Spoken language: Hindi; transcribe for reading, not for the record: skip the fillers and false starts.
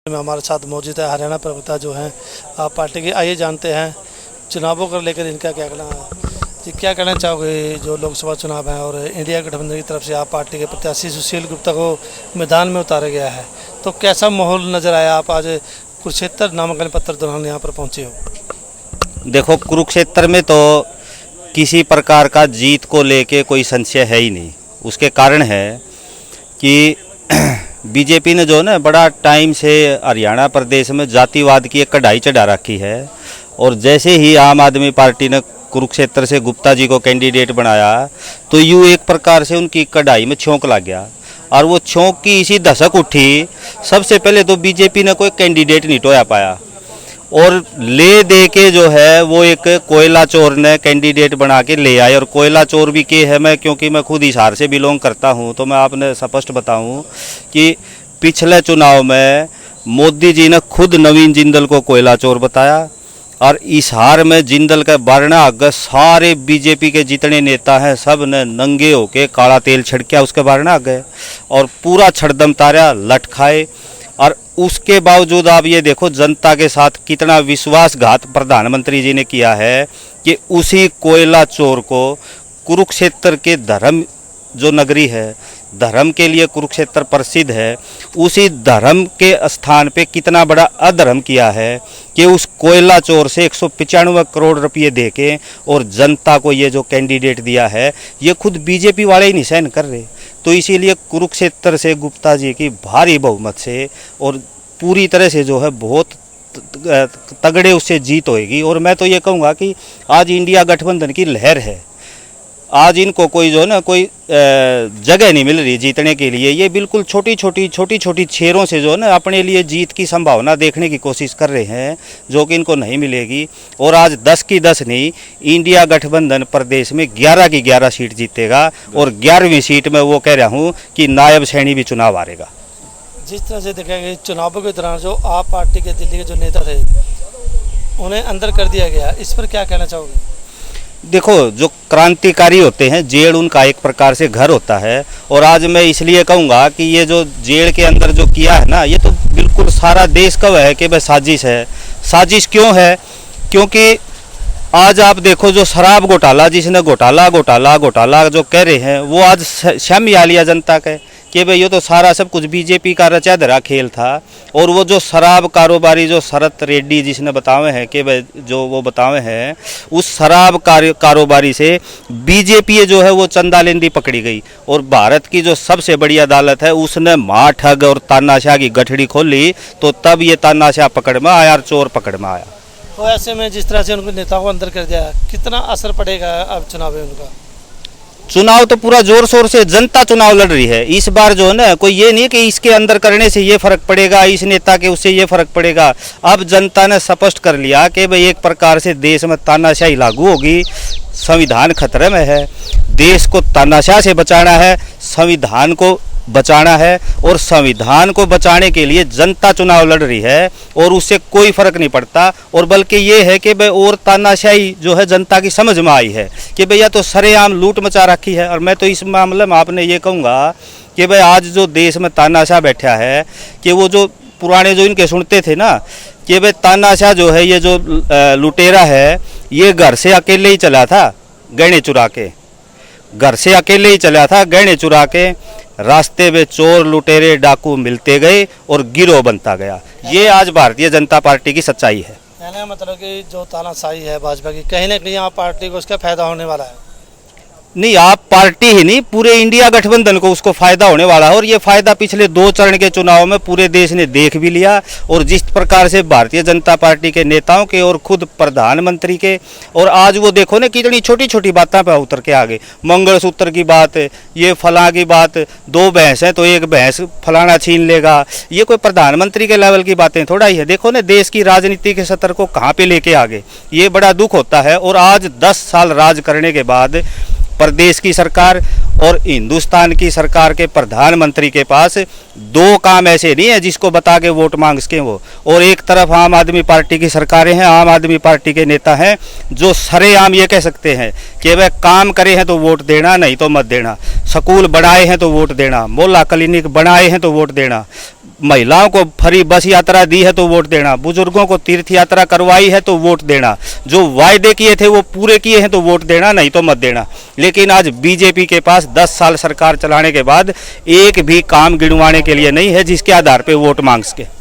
में हमारे साथ मौजूद है हरियाणा प्रवक्ता जो हैं आप पार्टी के। आइए जानते हैं चुनावों को लेकर इनका क्या कहना है। जी, क्या कहना चाहोगे जो लोकसभा चुनाव हैं और इंडिया गठबंधन की तरफ से आप पार्टी के प्रत्याशी सुशील गुप्ता को मैदान में उतारा गया है, तो कैसा माहौल नज़र आया? आप आज कुरुक्षेत्र नामांकन पत्र दौरान यहाँ पर पहुँचे हो। देखो, कुरुक्षेत्र में तो किसी प्रकार का जीत को लेके कोई संशय है ही नहीं। उसके कारण है कि बीजेपी ने जो ना बड़ा टाइम से हरियाणा प्रदेश में जातिवाद की एक कढ़ाई चढ़ा रखी है, और जैसे ही आम आदमी पार्टी ने कुरुक्षेत्र से गुप्ता जी को कैंडिडेट बनाया तो यूँ एक प्रकार से उनकी कढ़ाई में छोंक लग गया, और वो छोंक की इसी दशक उठी। सबसे पहले तो बीजेपी ने कोई कैंडिडेट नहीं टोया पाया, और ले दे के जो है वो एक कोयला चोर ने कैंडिडेट बना के ले आए। और कोयला चोर भी के है, मैं क्योंकि मैं खुद हिसार से बिलोंग करता हूं तो मैं आपने स्पष्ट बताऊं कि पिछले चुनाव में मोदी जी ने खुद नवीन जिंदल को कोयला चोर बताया, और हिसार में जिंदल का बारना आगे सारे बीजेपी के जितने नेता हैं सब ने नंगे होके काला तेल छिड़किया उसके बारना आगे, और पूरा छड़दम तारा लट खाए। और उसके बावजूद आप ये देखो जनता के साथ कितना विश्वासघात प्रधानमंत्री जी ने किया है कि उसी कोयला चोर को कुरुक्षेत्र के धर्म जो नगरी है, धर्म के लिए कुरुक्षेत्र प्रसिद्ध है, उसी धर्म के स्थान पे कितना बड़ा अधर्म किया है कि उस कोयला चोर से 195 करोड़ रुपये देके और जनता को ये जो कैंडिडेट दिया है ये खुद बीजेपी वाले ही नहीं सहन कर रहे। तो इसीलिए कुरुक्षेत्र से गुप्ता जी की भारी बहुमत से और पूरी तरह से जो है बहुत तगड़े उससे जीत होएगी। और मैं तो ये कहूँगा कि आज इंडिया गठबंधन की लहर है, आज इनको कोई जो ना कोई जगह नहीं मिल रही जीतने के लिए। ये बिल्कुल छोटी छोटी छेरों से जो ना अपने लिए जीत की संभावना देखने की कोशिश कर रहे हैं, जो कि इनको नहीं मिलेगी। और आज 10 की 10 नहीं, इंडिया गठबंधन प्रदेश में 11 की 11 सीट जीतेगा, और 11वीं सीट में वो कह रहा हूँ कि नायब सैनी भी चुनाव हारेगा। जिस तरह से देखेंगे चुनावों के दौरान जो आप पार्टी के दिल्ली के जो नेता थे उन्हें अंदर कर दिया गया, इस पर क्या कहना चाहोगे? देखो, जो क्रांतिकारी होते हैं जेल उनका एक प्रकार से घर होता है, और आज मैं इसलिए कहूँगा कि ये जो जेल के अंदर जो किया है ना, ये तो बिल्कुल सारा देश का है कि भाई साजिश है। साजिश क्यों है? क्योंकि आज आप देखो जो शराब घोटाला, जिसने घोटाला जो कह रहे हैं वो आज शामी आ लिया जनता के कि भाई ये तो सारा सब कुछ बीजेपी का रचा धरा खेल था। और वो जो शराब कारोबारी जो शरत रेड्डी जिसने बतावे हैं कि भाई जो वो बतावे हैं, उस शराब कारोबारी से बीजेपी जो है वो चंदा लेंदी पकड़ी गई, और भारत की जो सबसे बड़ी अदालत है उसने मां ठग और तानाशाह की गठड़ी खोली, तो तब ये तानाशाह पकड़ में आया और चोर पकड़ में आया। तो ऐसे में जिस तरह से उनको नेताओं को अंदर कर दिया, कितना असर पड़ेगा अब चुनाव में उनका? चुनाव तो पूरा जोर शोर से जनता चुनाव लड़ रही है इस बार। जो है ना, कोई ये नहीं कि इसके अंदर करने से ये फर्क पड़ेगा, इस नेता के उससे ये फर्क पड़ेगा। अब जनता ने स्पष्ट कर लिया कि भाई एक प्रकार से देश में तानाशाही लागू होगी, संविधान खतरे में है, देश को तानाशाह से बचाना है, संविधान को बचाना है, और संविधान को बचाने के लिए जनता चुनाव लड़ रही है, और उससे कोई फर्क नहीं पड़ता। और बल्कि ये है कि भाई और तानाशाही जो है जनता की समझ में आई है कि भैया तो सरेआम लूट मचा रखी है। और मैं तो इस मामले में आपने ये कहूँगा कि भाई आज जो देश में तानाशाह बैठा है, कि वो जो पुराने जो इनके सुनते थे ना कि भाई तानाशाह जो है ये जो लुटेरा है ये घर से अकेले ही चला था गहने चुरा के, घर से अकेले ही चला था गहने चुरा के, रास्ते में चोर लुटेरे डाकू मिलते गए और गिरोह बनता गया। ये आज भारतीय जनता पार्टी की सच्चाई है। कहने का मतलब कि जो तानाशाही है भाजपा की, कहीं ना कहीं यहाँ पार्टी को उसका फायदा होने वाला है। नहीं, आप पार्टी ही नहीं पूरे इंडिया गठबंधन को उसको फायदा होने वाला है। और ये फायदा पिछले 2 चरण के चुनाव में पूरे देश ने देख भी लिया, और जिस प्रकार से भारतीय जनता पार्टी के नेताओं के और खुद प्रधानमंत्री के, और आज वो देखो ना कितनी छोटी छोटी बातों पर उतर के आगे, मंगलसूत्र की बात, ये फलां की बात, 2 भैंस हैं तो एक भैंस फलाना छीन लेगा, ये कोई प्रधानमंत्री के लेवल की बातें थोड़ा ही है। देखो ना देश की राजनीति के सत्र को कहाँ पे लेके आगे, ये बड़ा दुख होता है। और आज 10 साल राज करने के बाद प्रदेश की सरकार और हिंदुस्तान की सरकार के प्रधानमंत्री के पास 2 काम ऐसे नहीं है जिसको बता के वोट मांग सकें वो। और एक तरफ आम आदमी पार्टी की सरकारें हैं, आम आदमी पार्टी के नेता हैं जो सरेआम ये कह सकते हैं कि वह काम करे हैं तो वोट देना, नहीं तो मत देना, स्कूल बनाए हैं तो वोट देना, मोहल्ला क्लिनिक बनाए हैं तो वोट देना, महिलाओं को फ्री बस यात्रा दी है तो वोट देना, बुजुर्गों को तीर्थ यात्रा करवाई है तो वोट देना, जो वायदे किए थे वो पूरे किए हैं तो वोट देना, नहीं तो मत देना। लेकिन आज बीजेपी के पास 10 साल सरकार चलाने के बाद एक भी काम गिनवाने के लिए नहीं है जिसके आधार पे वोट मांग सके।